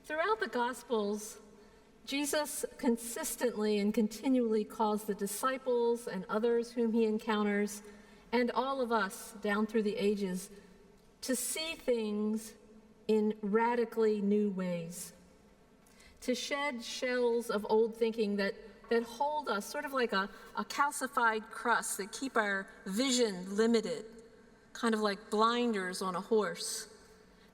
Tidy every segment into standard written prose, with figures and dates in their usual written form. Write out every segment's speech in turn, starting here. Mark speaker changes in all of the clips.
Speaker 1: Throughout the Gospels, Jesus consistently and continually calls the disciples and others whom he encounters, and all of us down through the ages, to see things in radically new ways, to shed shells of old thinking that hold us, sort of like a calcified crust that keep our vision limited, kind of like blinders on a horse,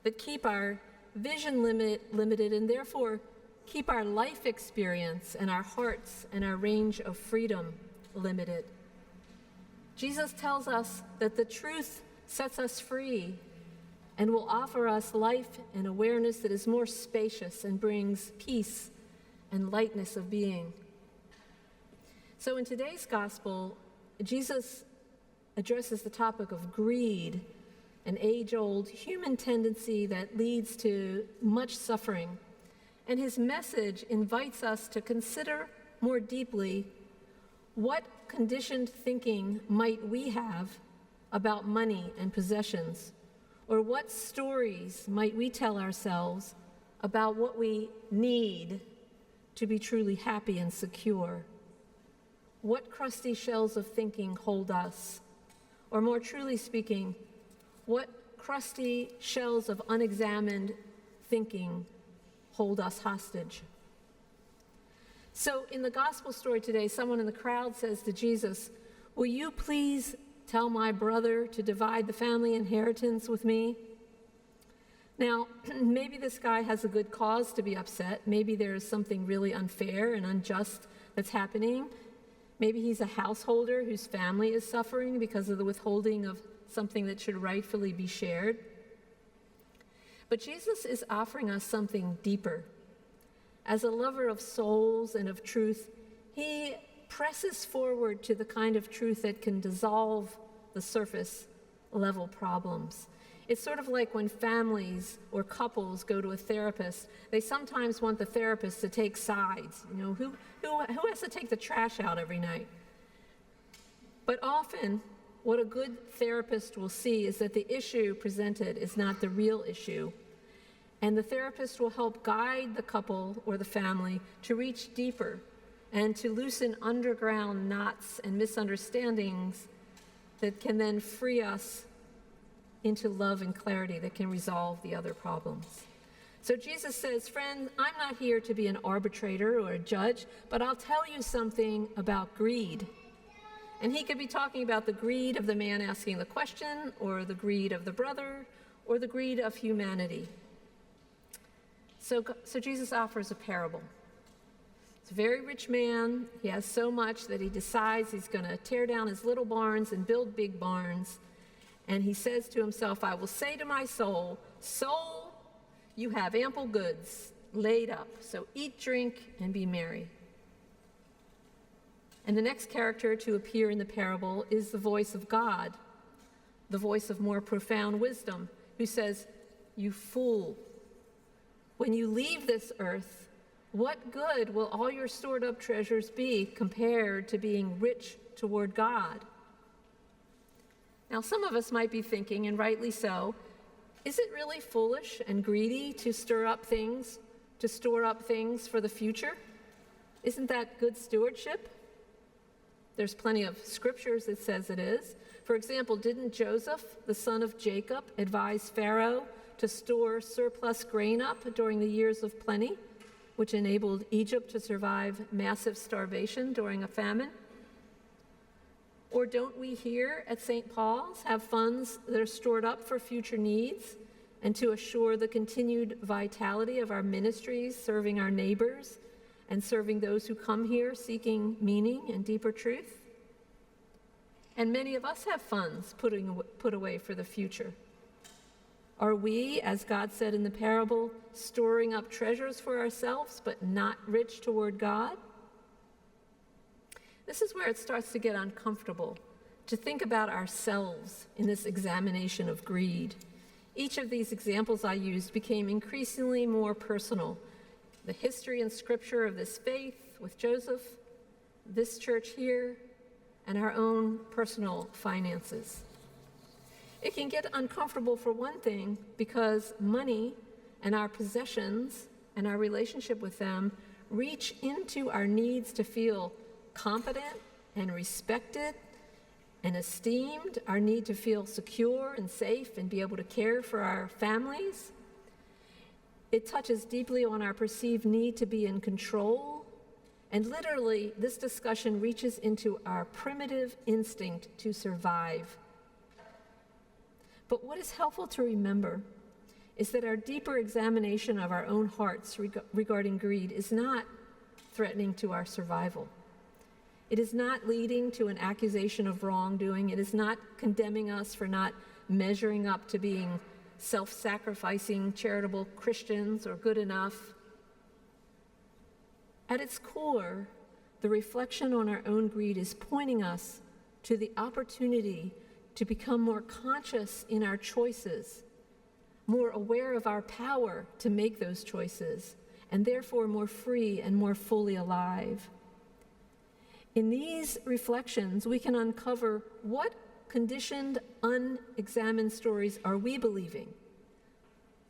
Speaker 1: that keep our vision limited and therefore keep our life experience and our hearts and our range of freedom limited. Jesus tells us that the truth sets us free and will offer us life and awareness that is more spacious and brings peace and lightness of being. So in today's gospel, Jesus addresses the topic of greed, an age-old human tendency that leads to much suffering. And his message invites us to consider more deeply what conditioned thinking might we have about money and possessions, or what stories might we tell ourselves about what we need to be truly happy and secure. What crusty shells of thinking hold us? Or more truly speaking, what crusty shells of unexamined thinking hold us hostage? So in the gospel story today, someone in the crowd says to Jesus, "Will you please tell my brother to divide the family inheritance with me?" Now, maybe this guy has a good cause to be upset. Maybe there's something really unfair and unjust that's happening. Maybe he's a householder whose family is suffering because of the withholding of something that should rightfully be shared. But Jesus is offering us something deeper. As a lover of souls and of truth, he presses forward to the kind of truth that can dissolve the surface level problems. It's sort of like when families or couples go to a therapist, they sometimes want the therapist to take sides. You know, who has to take the trash out every night? But often, what a good therapist will see is that the issue presented is not the real issue. And the therapist will help guide the couple or the family to reach deeper and to loosen underground knots and misunderstandings that can then free us into love and clarity that can resolve the other problems. So Jesus says, "Friend, I'm not here to be an arbitrator or a judge, but I'll tell you something about greed." And he could be talking about the greed of the man asking the question, or the greed of the brother, or the greed of humanity. So Jesus offers a parable. It's a very rich man. He has so much that he decides he's going to tear down his little barns and build big barns. And he says to himself, "I will say to my soul, soul, you have ample goods laid up, so eat, drink, and be merry." And the next character to appear in the parable is the voice of God, the voice of more profound wisdom, who says, "You fool, when you leave this earth, what good will all your stored up treasures be compared to being rich toward God?" Now, some of us might be thinking, and rightly so, is it really foolish and greedy to store up things for the future? Isn't that good stewardship? There's plenty of scriptures that says it is. For example, didn't Joseph, the son of Jacob, advise Pharaoh to store surplus grain up during the years of plenty, which enabled Egypt to survive massive starvation during a famine? Or don't we here at St. Paul's have funds that are stored up for future needs and to assure the continued vitality of our ministries, serving our neighbors and serving those who come here seeking meaning and deeper truth? And many of us have funds put away for the future. Are we, as God said in the parable, storing up treasures for ourselves but not rich toward God? This is where it starts to get uncomfortable, to think about ourselves in this examination of greed. Each of these examples I used became increasingly more personal. The history and scripture of this faith with Joseph, this church here, and our own personal finances. It can get uncomfortable for one thing because money and our possessions and our relationship with them reach into our needs to feel competent and respected and esteemed, our need to feel secure and safe and be able to care for our families. It touches deeply on our perceived need to be in control. And literally, this discussion reaches into our primitive instinct to survive. But what is helpful to remember is that our deeper examination of our own hearts regarding greed is not threatening to our survival. It is not leading to an accusation of wrongdoing. It is not condemning us for not measuring up to being self-sacrificing, charitable Christians or good enough. At its core, the reflection on our own greed is pointing us to the opportunity to become more conscious in our choices, more aware of our power to make those choices, and therefore more free and more fully alive. In these reflections, we can uncover what conditioned, unexamined stories are we believing?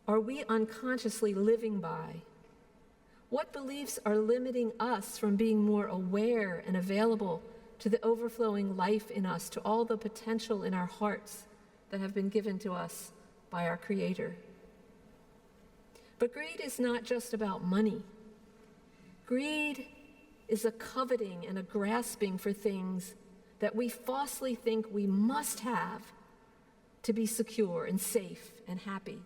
Speaker 1: Are we unconsciously living by? What beliefs are limiting us from being more aware and available to the overflowing life in us, to all the potential in our hearts that have been given to us by our Creator? But greed is not just about money. Greed is a coveting and a grasping for things that we falsely think we must have to be secure and safe and happy.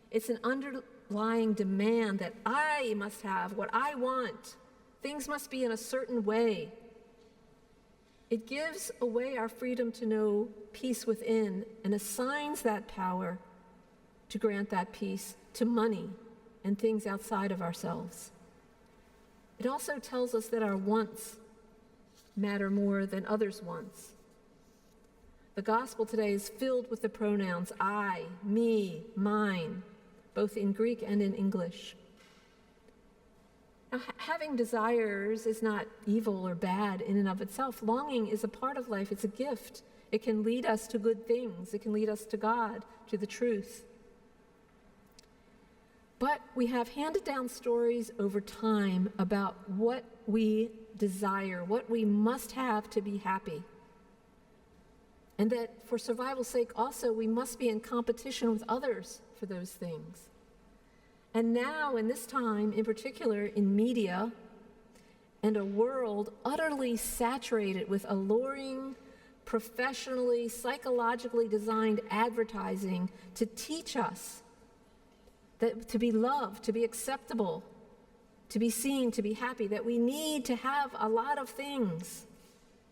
Speaker 1: It's an underlying demand that I must have what I want. Things must be in a certain way. It gives away our freedom to know peace within and assigns that power to grant that peace to money and things outside of ourselves. It also tells us that our wants matter more than others' wants. The gospel today is filled with the pronouns I, me, mine, both in Greek and in English. Now, having desires is not evil or bad in and of itself. Longing is a part of life. It's a gift. It can lead us to good things. It can lead us to God, to the truth. But we have handed down stories over time about what we desire, what we must have to be happy. And that for survival's sake also, we must be in competition with others for those things. And now, in this time, in particular in media and a world utterly saturated with alluring, professionally, psychologically designed advertising to teach us that to be loved, to be acceptable, to be seen, to be happy, that we need to have a lot of things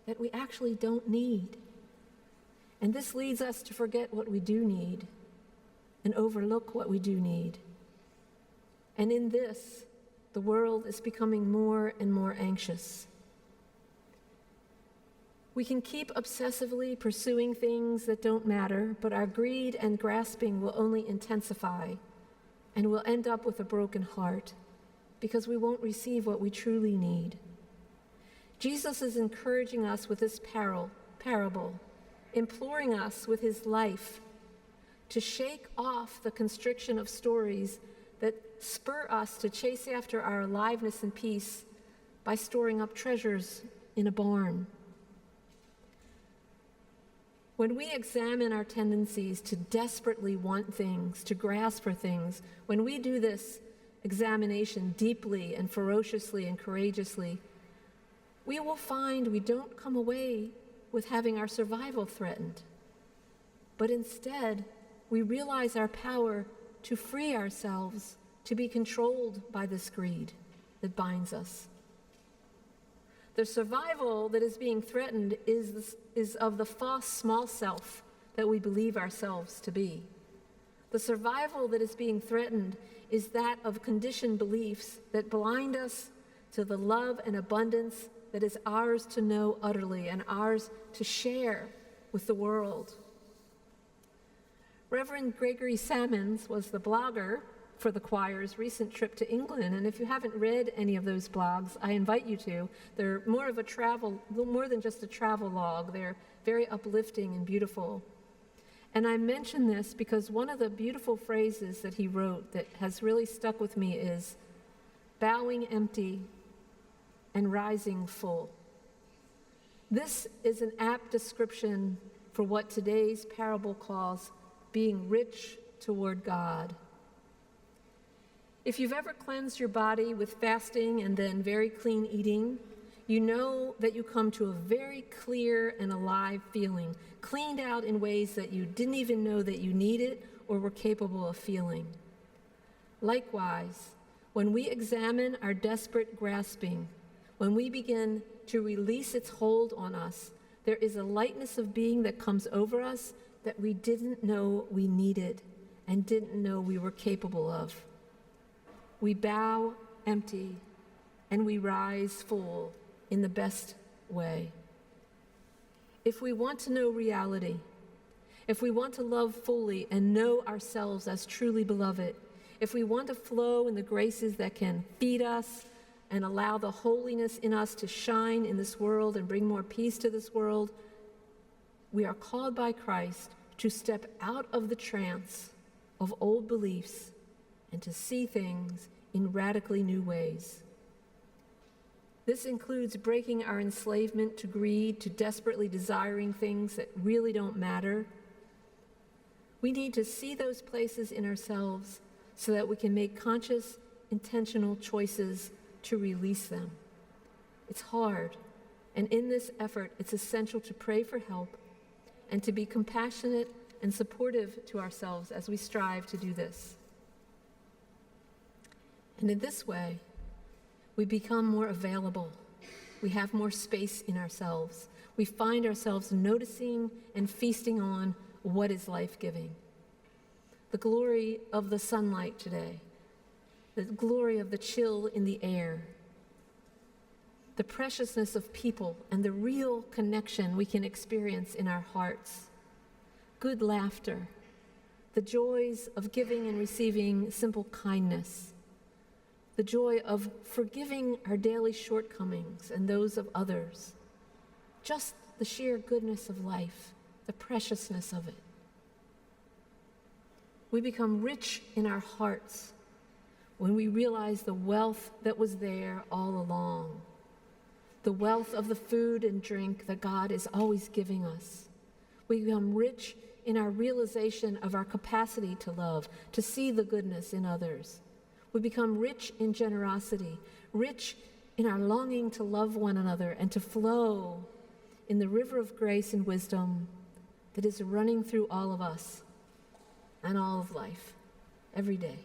Speaker 1: that we actually don't need. And this leads us to forget what we do need and overlook what we do need. And in this, the world is becoming more and more anxious. We can keep obsessively pursuing things that don't matter, but our greed and grasping will only intensify, and we'll end up with a broken heart because we won't receive what we truly need. Jesus is encouraging us with this parable, imploring us with his life to shake off the constriction of stories that spur us to chase after our aliveness and peace by storing up treasures in a barn. When we examine our tendencies to desperately want things, to grasp for things, when we do this examination deeply and ferociously and courageously, we will find we don't come away with having our survival threatened, but instead we realize our power to free ourselves, to be controlled by this greed that binds us. The survival that is being threatened is of the false small self that we believe ourselves to be. The survival that is being threatened is that of conditioned beliefs that blind us to the love and abundance that is ours to know utterly and ours to share with the world. Reverend Gregory Salmons was the blogger for the choir's recent trip to England, and if you haven't read any of those blogs, I invite you to. They're more than just a travel log. They're very uplifting and beautiful. And I mention this because one of the beautiful phrases that he wrote that has really stuck with me is bowing empty and rising full. This is an apt description for what today's parable calls being rich toward God. If you've ever cleansed your body with fasting and then very clean eating, you know that you come to a very clear and alive feeling, cleaned out in ways that you didn't even know that you needed or were capable of feeling. Likewise, when we examine our desperate grasping, when we begin to release its hold on us, there is a lightness of being that comes over us that we didn't know we needed and didn't know we were capable of. We bow empty and we rise full in the best way. If we want to know reality, if we want to love fully and know ourselves as truly beloved, if we want to flow in the graces that can feed us and allow the holiness in us to shine in this world and bring more peace to this world, we are called by Christ to step out of the trance of old beliefs and to see things in radically new ways. This includes breaking our enslavement to greed, to desperately desiring things that really don't matter. We need to see those places in ourselves so that we can make conscious, intentional choices to release them. It's hard, and in this effort, it's essential to pray for help and to be compassionate and supportive to ourselves as we strive to do this. And in this way, we become more available. We have more space in ourselves. We find ourselves noticing and feasting on what is life-giving. The glory of the sunlight today, the glory of the chill in the air, the preciousness of people and the real connection we can experience in our hearts, good laughter, the joys of giving and receiving simple kindness, the joy of forgiving our daily shortcomings and those of others, just the sheer goodness of life, the preciousness of it. We become rich in our hearts when we realize the wealth that was there all along, the wealth of the food and drink that God is always giving us. We become rich in our realization of our capacity to love, to see the goodness in others. We become rich in generosity, rich in our longing to love one another and to flow in the river of grace and wisdom that is running through all of us and all of life every day.